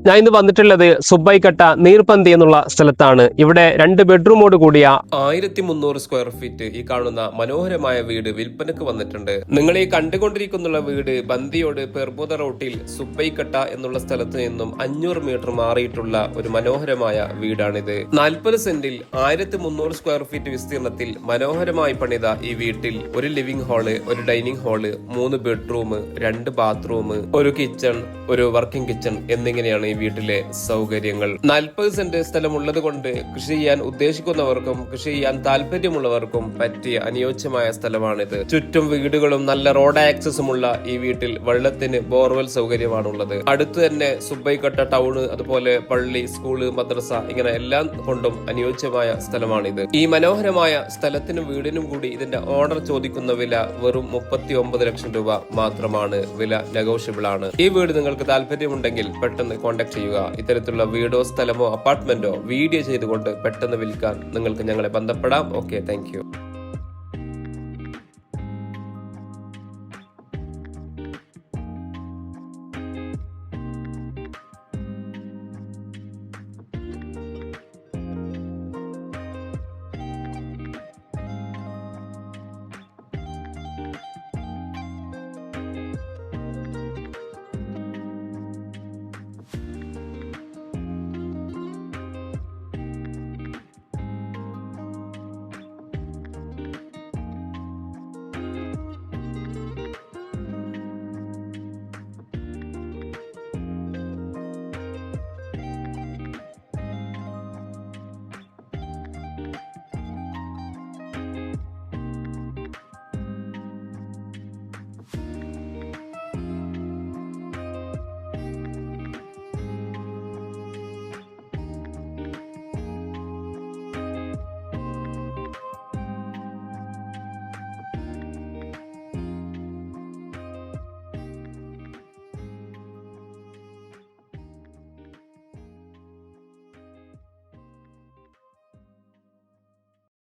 ഞാൻ ഇന്ന് വന്നിട്ടുള്ളത് സുബൈക്കട്ട നീർപന്തി എന്നുള്ള സ്ഥലത്താണ്. ഇവിടെ 2 ബെഡ്റൂമോട് കൂടിയ 1300 സ്ക്വയർ ഫീറ്റ് ഈ കാണുന്ന മനോഹരമായ വീട് വിൽപ്പനക്ക് വന്നിട്ടുണ്ട്. നിങ്ങൾ ഈ കണ്ടുകൊണ്ടിരിക്കുന്ന വീട് ബന്ദിയോട് പെർബുദ റോട്ടിൽ സുബൈക്കട്ട എന്നുള്ള സ്ഥലത്ത് നിന്നും 500 മീറ്റർ മാറിയിട്ടുള്ള ഒരു മനോഹരമായ വീടാണിത്. 40 സെന്റിൽ 1300 സ്ക്വയർ ഫീറ്റ് വിസ്തീർണത്തിൽ മനോഹരമായി പണിത ഈ വീട്ടിൽ ഒരു ലിവിംഗ് ഹാള്, ഒരു ഡൈനിങ് ഹാള്, 3 ബെഡ്റൂം, 2 ബാത്റൂം, ഒരു കിച്ചൺ, ഒരു വർക്കിംഗ് കിച്ചൺ എന്നിങ്ങനെയാണ് ഈ വീട്ടിലെ സൗകര്യങ്ങൾ. 40 സെന്റ് സ്ഥലമുള്ളത് കൊണ്ട് കൃഷി ചെയ്യാൻ ഉദ്ദേശിക്കുന്നവർക്കും കൃഷി ചെയ്യാൻ താല്പര്യമുള്ളവർക്കും പറ്റിയ അനുയോജ്യമായ സ്ഥലമാണിത്. ചുറ്റും വീടുകളും നല്ല റോഡ് ആക്സസുമുള്ള ഈ വീട്ടിൽ വെള്ളത്തിന് ബോർവെൽ സൗകര്യമാണുള്ളത്. അടുത്ത് തന്നെ സുബൈക്കട്ട ടൗണ്, അതുപോലെ പള്ളി, സ്കൂള്, മദ്രസ ഇങ്ങനെ എല്ലാം കൊണ്ടും അനുയോജ്യമായ സ്ഥലമാണിത്. ഈ മനോഹരമായ സ്ഥലത്തിനും വീടിനും കൂടി ഇതിന്റെ ഓണർ ചോദിക്കുന്ന വില വെറും 39 ലക്ഷം രൂപ മാത്രമാണ്. വില നെഗോഷ്യബിൾ ആണ്. ഈ വീട് നിങ്ങൾക്ക് താല്പര്യമുണ്ടെങ്കിൽ പെട്ടെന്ന് കോൺടാക്ട് ചെയ്യുക. ഇത്തരത്തിലുള്ള വീടോ സ്ഥലമോ അപ്പാർട്ട്മെന്റോ വീഡിയോ ചെയ്തുകൊണ്ട് പെട്ടെന്ന് വിൽക്കാൻ നിങ്ങൾക്ക് ഞങ്ങളെ ബന്ധപ്പെടാം. Okay, thank you.